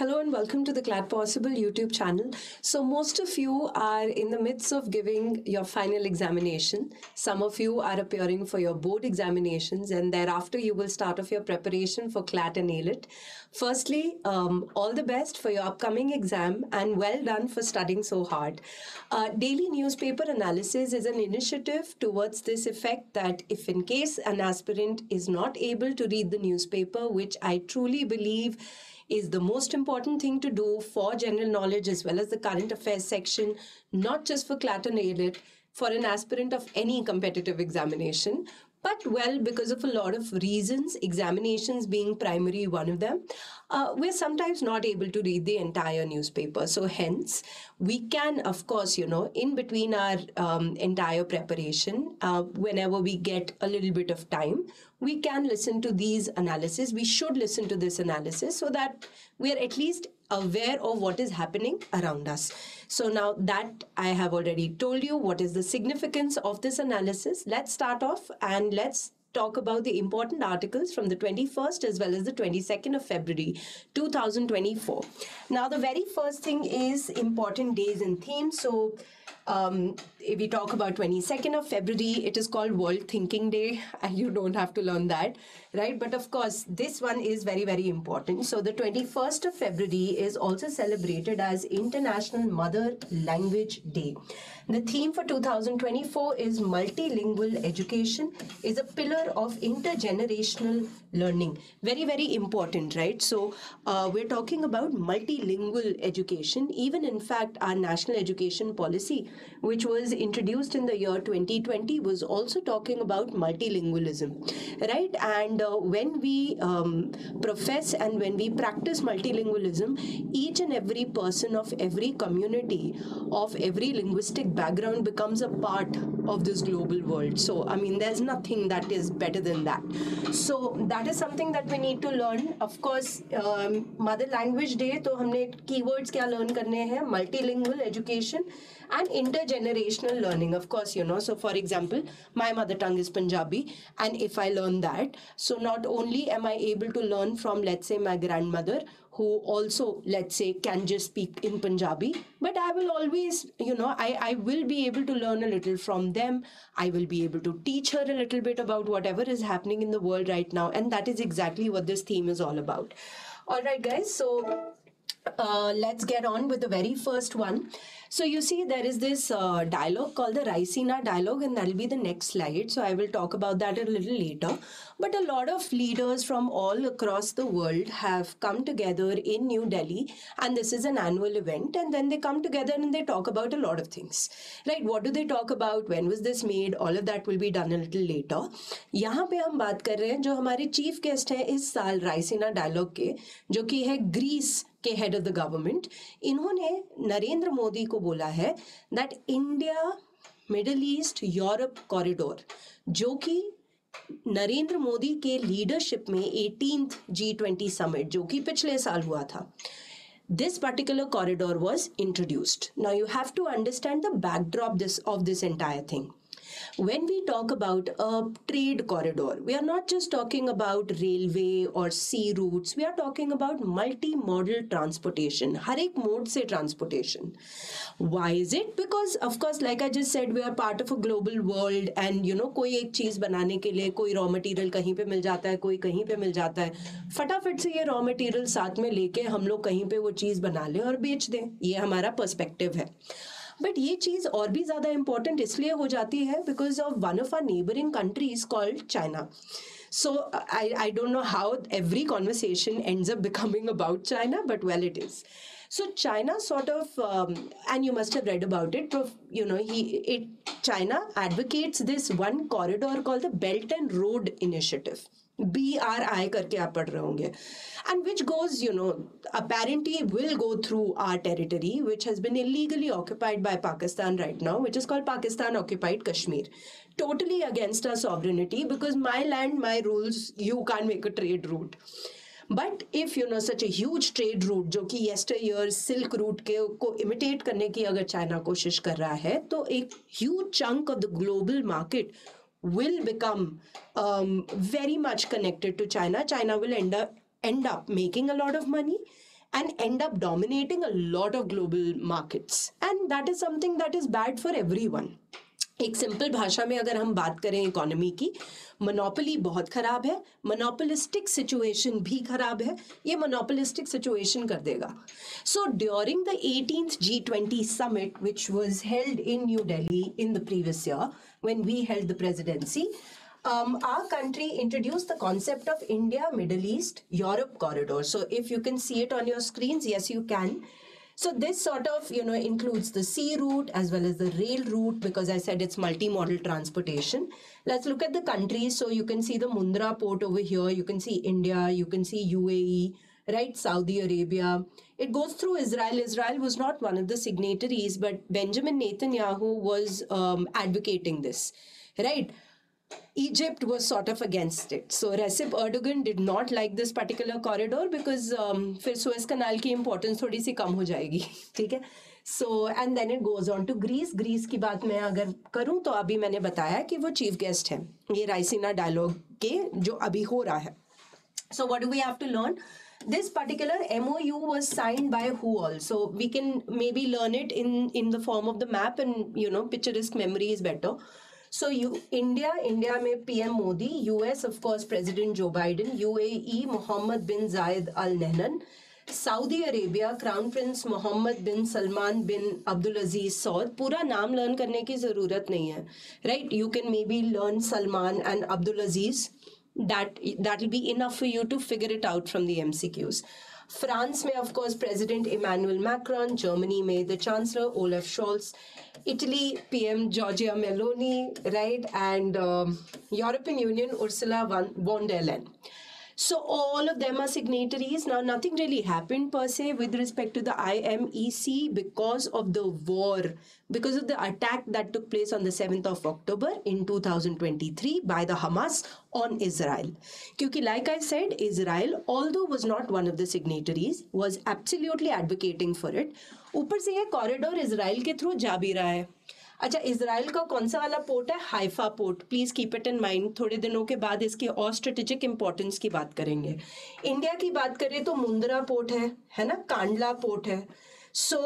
Hello and welcome to the Glad Possible YouTube channel. So most of you are in the midst of giving your final examination. Some of you are appearing for your board examinations, and thereafter you will start off your preparation for CLAT and AILET. Firstly, all the best for your upcoming exam and well done for studying so hard. Daily newspaper analysis is an initiative towards this effect that if in case an aspirant is not able to read the newspaper, which I truly believe is the most important thing to do for general knowledge as well as the current affairs section, not just for CLAT and AILET, for an aspirant of any competitive examination. But well, because of a lot of reasons, examinations being primary one of them, we're sometimes not able to read the entire newspaper. So hence, we can, of course, in between our entire preparation, whenever we get a little bit of time, we can listen to these analysis. We should listen to this analysis so that we are at least aware of what is happening around us. So now that I have already told you what is the significance of this analysis, let's start off and let's talk about the important articles from the 21st as well as the 22nd of February 2024. Now the very first thing is important days and themes. So if we talk about 22nd of February, it is called World Thinking Day, and you don't have to learn that, right? But of course, this one is very, very important. So the 21st of February is also celebrated as International Mother Language Day. The theme for 2024 is multilingual education is a pillar of intergenerational learning. Very, very important, right? So we're talking about multilingual education. Even in fact, our national education policy, which was introduced in the year 2020, was also talking about multilingualism, right? And when we profess and when we practice multilingualism, each and every person of every community, of every linguistic background becomes a part of this global world. So, I mean, there's nothing that is better than that. So, that is something that we need to learn. Of course, Mother Language Day, तो हमने keywords क्या learn करने हैं? Multilingual education and intergenerational learning, of course, so for example, my mother tongue is Punjabi, and if I learn that, so not only am I able to learn from, let's say, my grandmother, who also, let's say, can just speak in Punjabi, but I will always, I will be able to learn a little from them. I will be able to teach her a little bit about whatever is happening in the world right now, and that is exactly what this theme is all about. All right, guys, so let's get on with the very first one. So you see there is this dialogue called the Raisina dialogue, and that'll be the next slide. So I will talk about that a little later. But a lot of leaders from all across the world have come together in New Delhi, and this is an annual event, and then they come together and they talk about a lot of things, right? What do they talk about? When was this made? All of that will be done a little later. यहाँ पे हम बात कर रहे हैं जो हमारे chief guest हैं इस साल राइसिना डायलॉग के, जो कि है ग्रीस के हेड ऑफ द गवर्नमेंट. इन्होंने नरेंद्र मोदी को बोला है that India middle east Europe corridor, जो कि नरेंद्र मोदी के लीडरशिप में 18th G20 समिट, जो कि पिछले साल हुआ था, this particular corridor was introduced. Now you have to understand the backdrop of this entire thing. When we talk about a trade corridor, we are not just talking about railway or sea routes. We are talking about multi-modal transportation. हर एक mode से transportation. Why is it? Because of course, like I just said, we are part of a global world, and कोई एक चीज बनाने के लिए कोई raw material कहीं पे मिल जाता है, कोई कहीं पे मिल जाता है. फटाफट से ये raw material साथ में लेके हम लोग कहीं पे वो चीज बना लें और बेच दें. ये हमारा पर्सपेक्टिव है. बट ये चीज और भी ज्यादा इंपॉर्टेंट इसलिए हो जाती है because of one of our neighbouring countries called China. So I don't know how every conversation ends up becoming about China, but well, it is. So China sort of, and you must have read about it. China advocates this one corridor called the Belt and Road Initiative. BRI करके आप पढ़ रहे होंगे, and which goes, apparently will go through our territory, which has been illegally occupied by Pakistan right now, which is called Pakistan Occupied Kashmir. Totally against our sovereignty, because my land, my rules, you can't make a trade route. But if such a huge trade route, जो कि yesteryear silk route को imitate करने की अगर China कोशिश कर रहा है, तो एक huge chunk of the global market will become very much connected to China. China will end up making a lot of money, and end up dominating a lot of global markets. And that is something that is bad for everyone. एक simple भाषा में अगर हम बात करें economy की, monopoly बहुत खराब है, मोनोपोलिस्टिक सिचुएशन भी खराब है, ये मोनोपोलिस्टिक सिचुएशन कर देगा. So during the 18th G20 summit which was held in New Delhi in the previous year when we held the presidency, our country introduced the concept of India, Middle East, Europe corridor. So if you can see it on your screens, yes, you can. So this sort of, includes the sea route as well as the rail route, because I said it's multimodal transportation. Let's look at the countries. So you can see the Mundra port over here. You can see India. You can see UAE, right? Saudi Arabia. It goes through Israel. Israel was not one of the signatories, but Benjamin Netanyahu was advocating this, right? Egypt was sort of against it. So Recep Erdogan did not like this particular corridor because फिर Suez Canal की importance थोड़ी सी कम हो जाएगी, ठीक है? So and then it goes on to Greece. Greece की बात मैं अगर करूँ तो अभी मैंने बताया कि वो चीफ गेस्ट हैं ये राइसिना डायलॉग के जो अभी हो रहा है. So what do we have to learn? This particular MOU was signed by who all? So we can maybe learn it in the form of the map, and picturesque memory is better. So India में PM Modi, US of course President Joe Biden, UAE Mohammed bin Zayed Al Nahyan, Saudi Arabia Crown Prince Mohammed bin Salman bin Abdulaziz Saud. पूरा नाम learn करने की ज़रूरत नहीं है, right? You can maybe learn Salman and Abdulaziz. That will be enough for you to figure it out from the MCQs. France में of course President Emmanuel Macron, Germany में the Chancellor Olaf Scholz, Italy PM Giorgia Meloni, right? And European Union Ursula von der Leyen. So all of them are signatories. Now nothing really happened per se with respect to the IMEC because of the war, because of the attack that took place on the 7th of October in 2023 by the Hamas on Israel. Because like I said, Israel, although was not one of the signatories, was absolutely advocating for it. ऊपर से ये corridor Israel के through जा भी रहा है. अच्छा, Israel का कौन सा वाला पोर्ट है? Haifa port. Please keep it in mind. थोड़े दिनों के बाद इसकी और स्ट्रेटेजिक इंपॉर्टेंस की बात करेंगे. इंडिया की बात करें तो मुंद्रा पोर्ट है ना, कांडला पोर्ट है. So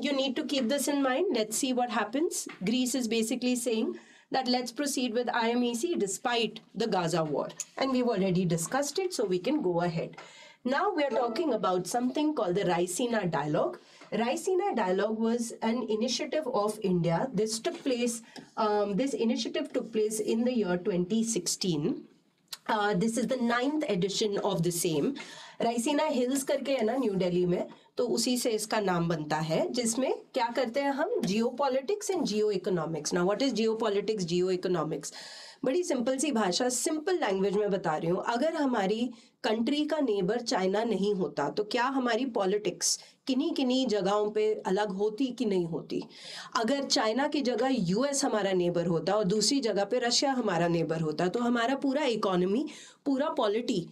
you need to keep this in mind. Let's see what happens. Greece is basically saying that let's proceed with IMEC despite the Gaza war. And we've already discussed it, so we can go ahead. Now we are talking about something called the Raisina Dialogue. Raisina Dialogue was an initiative of India. This initiative took place in the year 2016. This is the 9th edition of the same. Raisina Hills करके है ना new Delhi में, तो उसी से इसका नाम बनता है, जिसमें क्या करते हैं हम? जियो politics and Jio economics. Now what is Jio politics, Jio economics? बड़ी सिंपल सी भाषा, सिंपल लैंग्वेज में बता रही हूँ. अगर हमारी कंट्री का नेबर चाइना नहीं होता तो क्या हमारी पॉलिटिक्स किन्हीं किन्हीं जगहों पे अलग होती कि नहीं होती? अगर चाइना की जगह यूएस हमारा नेबर होता और दूसरी जगह पे रशिया हमारा नेबर होता, तो हमारा पूरा इकोनॉमी, पूरा पॉलिटी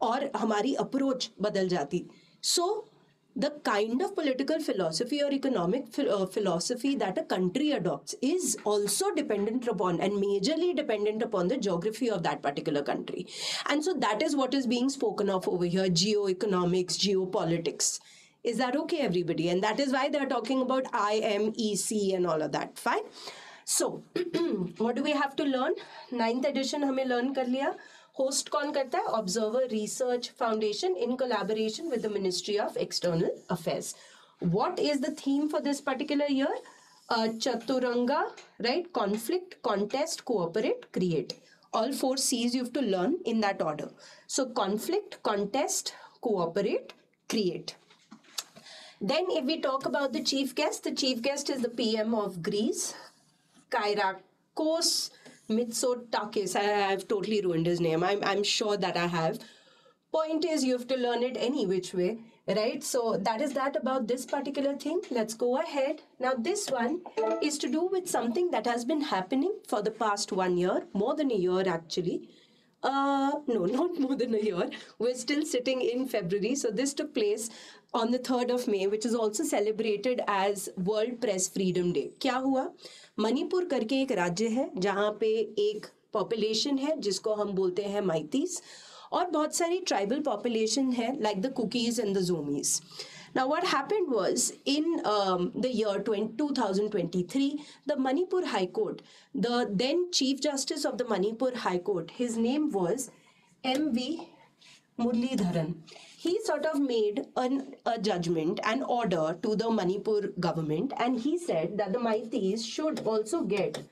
और हमारी अप्रोच बदल जाती. सो the kind of political philosophy or economic philosophy that a country adopts is also dependent upon and majorly dependent upon the geography of that particular country. And so that is what is being spoken of over here, geoeconomics, geopolitics. Is that okay, everybody? And that is why they are talking about IMEC and all of that. Fine. So what do we have to learn? 9th edition हमें learn कर लिया. Host कौन करता है? Observer research foundation in collaboration with the ministry of external affairs. What is the theme for this particular year? Chaturanga, right? Conflict, contest, cooperate, create. All 4 C's you have to learn in that order. So conflict, contest, cooperate, create. Then if we talk about the chief guest is the PM of Greece, Kyriakos Mitsotakis. I've totally ruined his name. I'm sure that I have. Point is, you have to learn it any which way, right? So that is that about this particular thing. Let's go ahead. Now this one is to do with something that has been happening for the past 1 year, more than a year actually. No, not more than a year. We're still sitting in February. So this took place on the 3rd of May, which is also celebrated as World Press Freedom Day. क्या हुआ? मणिपुर करके एक राज्य है जहाँ पे एक population है जिसको हम बोलते हैं माइतीस, और बहुत सारी ट्राइबल पॉपुलेशन है like the Kukis and the Zomis. Now, what happened was in the year 2023, the Manipur High Court, the then Chief Justice of the Manipur High Court, his name was M.V. Muralidharan. He sort of made a judgment, an order to the Manipur government, and he said that the Meiteis should also get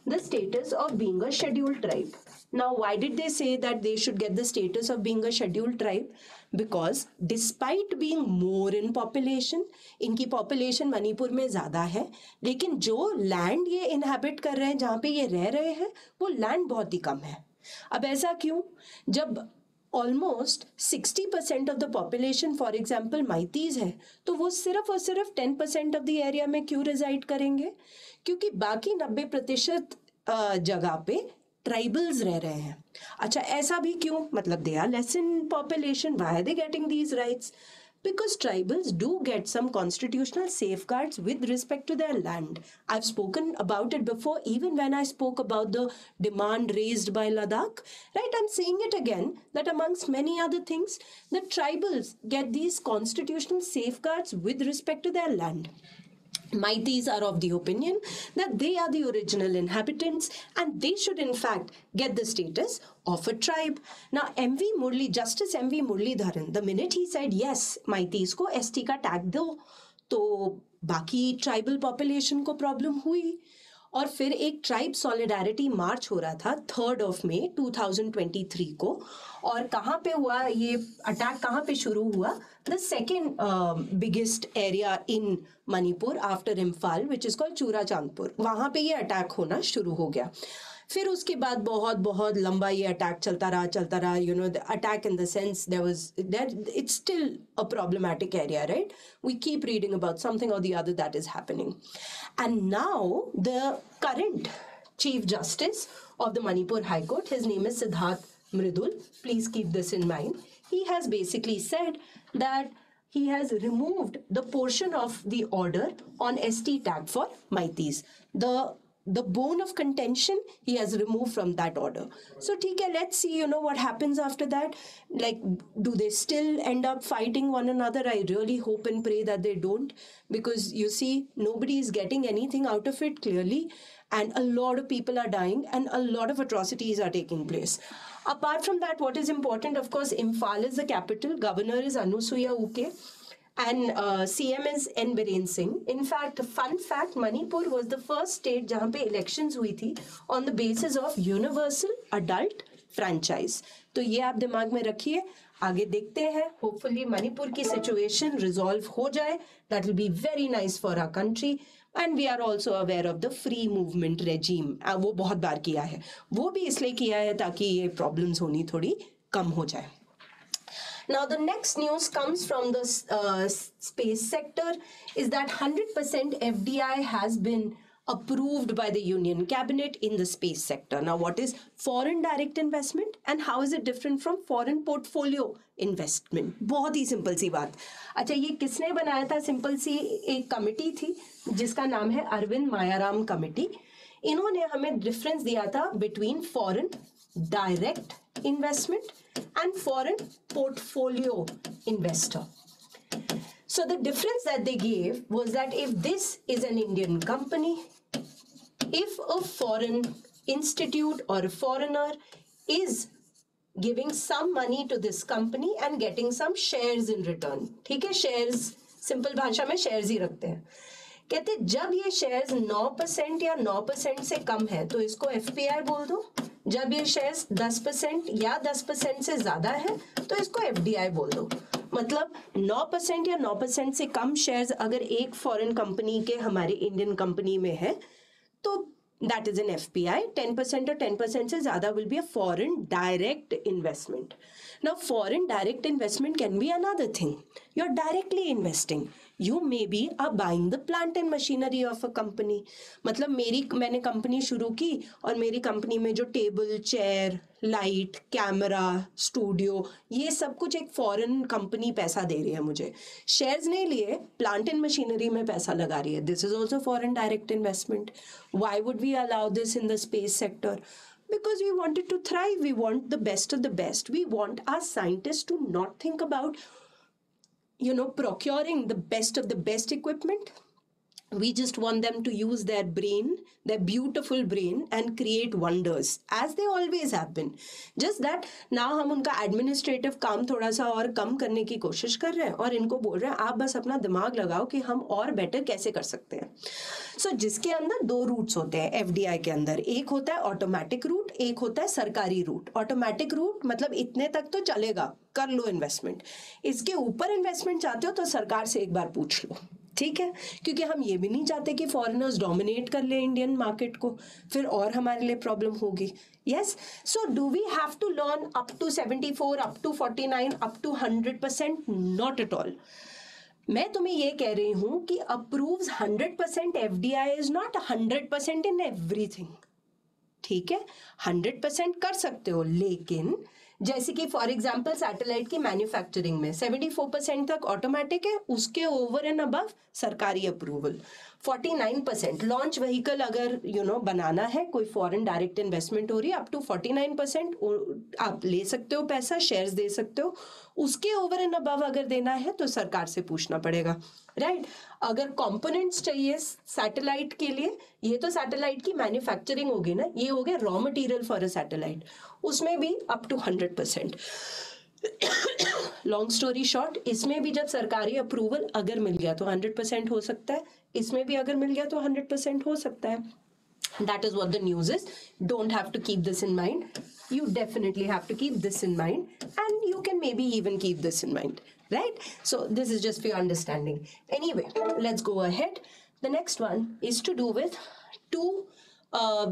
the status of being a scheduled tribe. Now, why did they say that they should get the status of being a scheduled tribe? Because despite being more in population, इनकी population Manipur में ज़्यादा है, लेकिन जो land ये inhabit कर रहे हैं, जहाँ पे ये रह रहे हैं, वो land बहुत ही कम है. अब ऐसा क्यों? जब almost 60% of the population, for example, Meiteis है, तो वो सिर्फ और सिर्फ 10% of the area में क्यों reside करेंगे? क्योंकि बाकी 90% जगह पे ट्राइबल्स रह रहे हैं. अच्छा, ऐसा भी क्यों? मतलब they are less in population. Why are they getting these rights? Because tribals do get some constitutional safeguards with respect to their land. I've spoken about it before, even when I spoke about the demand raised by Ladakh. Right? I'm saying it again, that amongst many other things, the tribals get these constitutional safeguards with respect to their land. Meiteis are of the opinion that they are the original inhabitants and they should in fact get the status of a tribe. Now, Justice M.V. Muralidharan, the minute he said yes, Meiteis को ST का tag दो, तो बाकी tribal population को problem हुई. और फिर एक ट्राइब सॉलिडारिटी मार्च हो रहा था 3rd of May 2023 को. और कहाँ पे हुआ ये अटैक? कहाँ पे शुरू हुआ? The second biggest area in Manipur after Imphal, which is called Churachandpur. वहाँ पे ये अटैक होना शुरू हो गया. फिर उसके बाद बहुत बहुत लंबा ये अटैक चलता रहा. You know, the attack in the sense it's still a problematic area, right? We keep reading about something or the other that is happening. And now the current Chief Justice of the Manipur High Court, his name is Siddharth Mridul. Please keep this in mind. He has basically said that he has removed the portion of the order on ST tag for Meiteis. The bone of contention he has removed from that order. So, okay, let's see, you know, what happens after that. Like, do they still end up fighting one another? I really hope and pray that they don't, because you see, nobody is getting anything out of it clearly, and a lot of people are dying and a lot of atrocities are taking place. Apart from that, what is important, of course, Imphal is the capital. Governor is Anusuya Uke. And CM is N. Biren Singh. In fact, fun fact, Manipur was the first state जहाँ पे elections हुई थी on the basis of universal adult franchise. तो ये आप दिमाग में रखिए. आगे देखते हैं. Hopefully मणिपुर की situation resolve हो जाए. That will be very nice for our country. And we are also aware of the free movement regime. वो बहुत बार किया है. वो भी इसलिए किया है ताकि ये problems होनी थोड़ी कम हो जाए. Now, the next news comes from the space sector, is that 100% FDI has been approved by the Union Cabinet in the space sector. Now, what is foreign direct investment and how is it different from foreign portfolio investment? बहुत ही simple सी बात. अच्छा, ये किसने बनाया था? Simple सी एक committee थी जिसका नाम है अरविंद मायाराम कमिटी. इन्होंने हमें डिफरेंस दिया था between foreign direct investment and foreign portfolio investor. So the difference that they gave was that if this is an Indian company, if a foreign institute or a foreigner is giving some money to this company and getting some shares in return, ठीक है, shares simple भाषा में shares ही रखते हैं. कहते जब ये shares 9% या 9% से कम है तो इसको FPI बोल दो. जब ये शेयर्स 10% या 10% से ज्यादा है तो इसको FDI बोल दो. मतलब 9% या 9% से कम शेयर्स अगर एक फॉरेन कंपनी के हमारे इंडियन कंपनी में है तो that is an FPI. 10% or 10% से ज्यादा will be a foreign direct investment. Now, foreign direct investment can be another thing. You're directly investing. You maybe are buying the plant and machinery of a company. मतलब मैंने company शुरू की और मेरी company में जो table, chair, light, camera, studio, ये सब कुछ एक फॉरेन कंपनी पैसा दे रही है मुझे. शेयर्स नहीं लिए, प्लांट एंड मशीनरी में पैसा लगा रही है. This is also foreign direct investment. Why would we allow this in the space sector? Because we wanted to thrive. We want the best of the best. We want our scientists to not think about, procuring the best of the best equipment. We just want them to use their brain, their beautiful brain, and create wonders, as they always have been. Just that now हम उनका administrative काम थोड़ा सा और कम करने की कोशिश कर रहे हैं और इनको बोल रहे हैं आप बस अपना दिमाग लगाओ कि हम और बेटर कैसे कर सकते हैं. So जिसके अंदर 2 रूट्स होते हैं FDI के अंदर. एक होता है ऑटोमेटिक रूट, एक होता है सरकारी रूट. ऑटोमेटिक रूट मतलब इतने तक तो चलेगा, कर लो इन्वेस्टमेंट. इसके ऊपर इन्वेस्टमेंट चाहते हो तो सरकार से एक बार पूछ लो, ठीक है, क्योंकि हम ये भी नहीं चाहते कि फॉरेनर्स डोमिनेट कर ले इंडियन मार्केट को, फिर और हमारे लिए प्रॉब्लम होगी. Yes, so do we have to learn up to 74, up to 49, up to 100%? Not at all. मैं तुम्हें ये कह रही हूं कि approves 100% FDI is not 100% in everything. ठीक है, 100% कर सकते हो, लेकिन जैसे कि फॉर एग्जांपल सैटेलाइट की मैन्युफैक्चरिंग में 74% तक ऑटोमेटिक है, उसके ओवर एंड अबव सरकारी अप्रूवल. 49% लॉन्च व्हीकल अगर बनाना है, कोई फॉरेन डायरेक्ट इन्वेस्टमेंट हो रही है, अप टू 49% आप ले सकते हो, पैसा शेयर्स दे सकते हो. उसके ओवर एंड अबव अगर देना है तो सरकार से पूछना पड़ेगा, राइट. अगर कंपोनेंट्स चाहिए सैटेलाइट के लिए, ये तो सैटेलाइट की मैन्युफैक्चरिंग होगी ना, ये हो गया raw material for a satellite, उसमें भी up to 100%. Long story short, इसमें भी जब सरकारी अप्रूवल अगर मिल गया तो 100% हो सकता है, इसमें भी अगर मिल गया तो 100% हो सकता है. That is what the news is. Don't have to keep this in mind. You definitely have to keep this in mind, and you can maybe even keep this in mind, right? So this is just for your understanding. Anyway, let's go ahead. The next one is to do with 2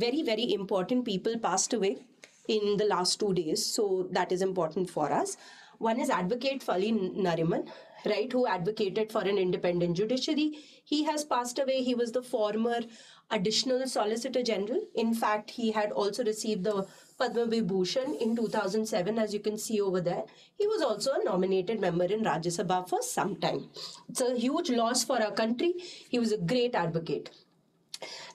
very, very important people passed away in the last 2 days. So that is important for us. One is Advocate Fali Nariman, right, who advocated for an independent judiciary. He has passed away. He was the former additional Solicitor General. In fact, he had also received the Padma Vibhushan in 2007, as you can see over there. He was also a nominated member in Rajya Sabha for some time. It's a huge loss for our country. He was a great advocate.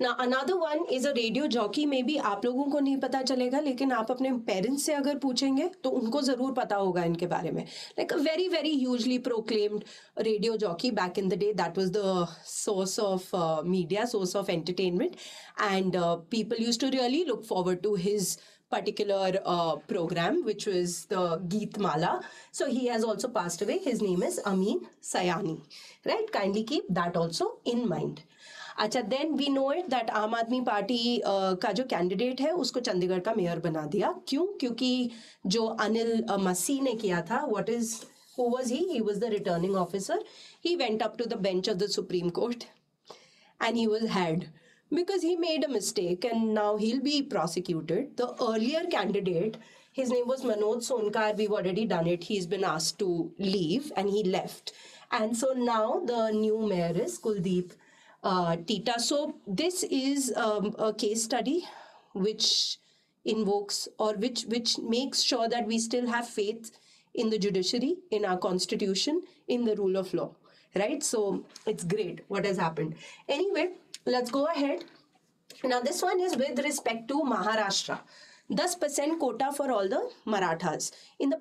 Now another one is a radio jockey. Maybe आप लोगों को नहीं पता चलेगा, लेकिन आप अपने parents से अगर पूछेंगे तो उनको जरूर पता होगा इनके बारे में. Like a very, very hugely proclaimed radio jockey back in the day. That was the source of media, source of entertainment, and people used to really look forward to his particular program, which was the Geet Mala. So he has also passed away. His name is Amin Sayani, right? Kindly keep that also in mind. अच्छा, then we know it that Aam Aadmi party का जो candidate है उसको चंडीगढ़ का mayor बना दिया. क्यों? क्योंकि जो अनिल मसी ने किया था, what is who was he was the returning officer. He went up to the bench of the Supreme Court and he was had because he made a mistake and now he'll be prosecuted. The earlier candidate, his name was Manoj Sonkar. We've already done it. He's been asked to leave and he left. And so now the new mayor is Kuldeep Tita. So this is a case study which invokes or which makes sure that we still have faith in the judiciary, in our constitution, in the rule of law, right? So it's great what has happened. Anyway, let's go ahead. Now this one is with respect to Maharashtra. 10% quota for all the Marathas. In the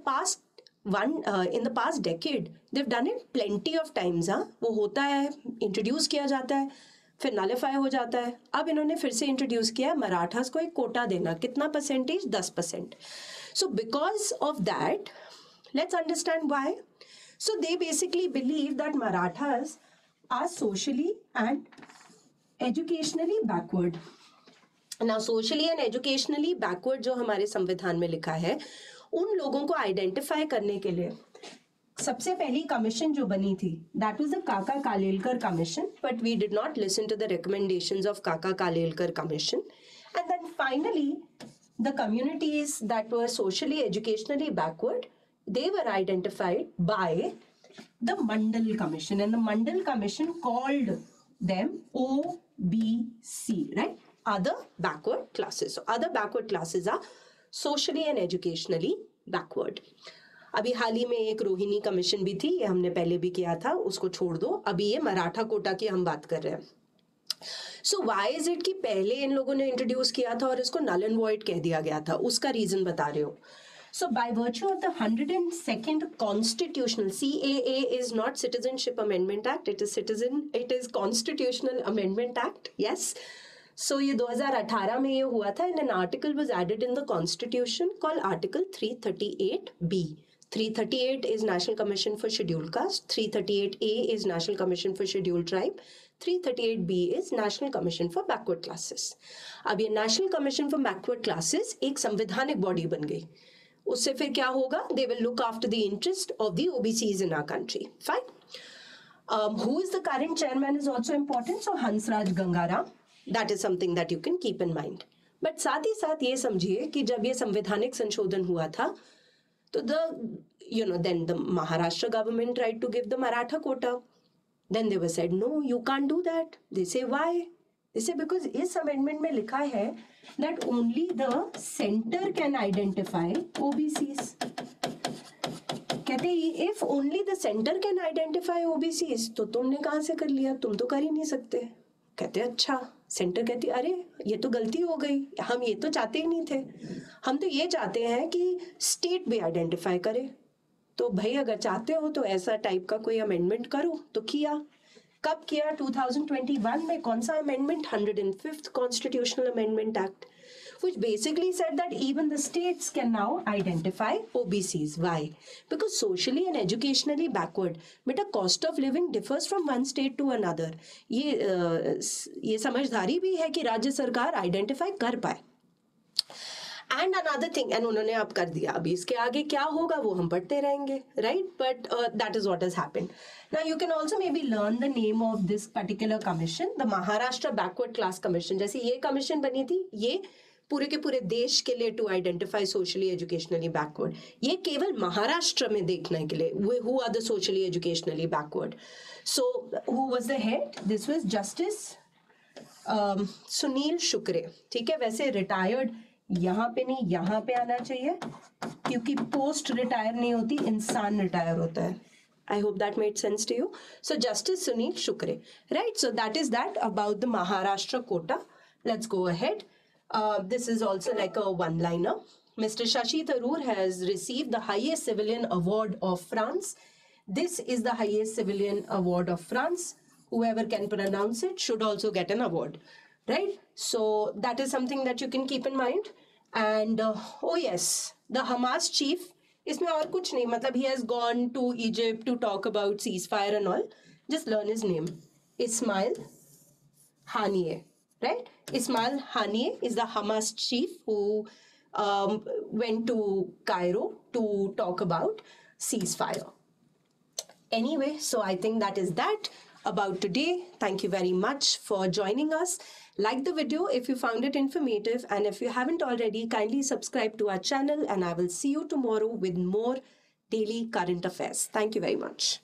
past decade, they've done it plenty of times. वो होता है, introduce किया जाता है, फिर nullify हो जाता है. अब इन्होंने फिर से इंट्रोड्यूस किया है मराठास को एक कोटा देना. कितना percentage? 10%. So because of that, let's understand why. So they basically believe that Marathas are socially and educationally backward. Now socially and educationally backward जो हमारे संविधान में लिखा है, उन लोगों को आइडेंटिफाई करने के लिए सबसे पहली कमीशन जो बनी थी, that was the Kaka Kalelkar Commission, but we did not listen to the recommendations of Kaka Kalelkar Commission. And then finally, the communities that were socially, educationally backward, they were identified by the Mandal Commission, and the Mandal Commission called them OBC, right? Other backward classes. So other backward classes are socially and educationally backward. अभी हाल ही में एक Rohini commission भी थी, ये हमने पहले भी किया था, उसको छोड़ दो. अभी ये मराठा कोटा की हम बात कर रहे हैं. सो वाई इज इट कि पहले इन लोगों ने इंट्रोड्यूस किया था और इसको नल एंड वॉइड कह दिया गया था, उसका रीजन बता रहे हो. So by virtue of the 102nd constitutional, CAA is not Citizenship Amendment Act, it is Constitutional Amendment Act, yes. So ये 2018 में ये हुआ था, and an article was added in the constitution called Article 338B. 338 is National Commission for Scheduled Caste, 338A is National Commission for Scheduled Tribe, 338B is National Commission for Backward Classes. अब ये National Commission for Backward Classes एक संवैधानिक body बन गई. उससे फिर क्या होगा? They will look after the interest of the OBCs in our country. Fine. Who is the current chairman is also important. So Hansraj Gangaram. That is something that you can keep in mind. But साथ ही साथ ये समझिए कि जब ये संवैधानिक संशोधन हुआ था, तो then the Maharashtra government tried to give the Maratha quota. Then they were said, no, you can't do that. They say, why? They say, because इस amendment में लिखा है that only the center can identify OBCs. कहते हैं if only the center can identify OBCs, तो तुमने कहाँ से कर लिया? तुम तो कर ही नहीं सकते. कहते अच्छा. सेंटर कहती अरे ये तो गलती हो गई, हम ये तो चाहते ही नहीं थे, हम तो ये चाहते हैं कि स्टेट भी आइडेंटिफाई करे. तो भाई अगर चाहते हो तो ऐसा टाइप का कोई अमेंडमेंट करो. तो किया. कब किया? 2021 में. कौन सा amendment? 105th Constitutional Amendment Act, which basically said that even the states can now identify OBCs. Why? Because socially and educationally backward, beta cost of living differs from one state to another. ये समझदारी भी है कि राज्य सरकार identify कर पाए. And another thing, and उन्होंने अब कर दिया. अभी इसके आगे क्या होगा वो हम पढ़ते रहेंगे, right? But that is what has happened. Now you can also may be learn the name of this particular commission, the Maharashtra backward class commission. जैसे ये कमीशन बनी थी, ये पूरे के पूरे देश के लिए to identify socially educationally backward. ये केवल महाराष्ट्र में देखने के लिए who are the socially educationally backward. So who was the head? This was Justice Sunil Shukre. ठीक है, वैसे रिटायर्ड यहाँ पे नहीं, यहाँ पे आना चाहिए क्योंकि पोस्ट रिटायर नहीं होती, इंसान रिटायर होता है. I hope that made sense to you. So Justice Sunil Shukre, right? So that is that about the Maharashtra quota. Let's go ahead. This is also like a one-liner. Mr. Shashi Tharoor has received the highest civilian award of France. This is the highest civilian award of France. Whoever can pronounce it should also get an award, right? So that is something that you can keep in mind. And oh yes, the Hamas chief, इसमें और कुछ नहीं, मतलब he has gone to Egypt to talk about ceasefire and all. Just learn his name. Ismail Haniyeh, right? Ismail Haniyeh is the Hamas chief who went to Cairo to talk about ceasefire. Anyway, so I think that is that about today. Thank you very much for joining us. Like the video if you found it informative, and if you haven't already, kindly subscribe to our channel, and I will see you tomorrow with more daily current affairs. Thank you very much.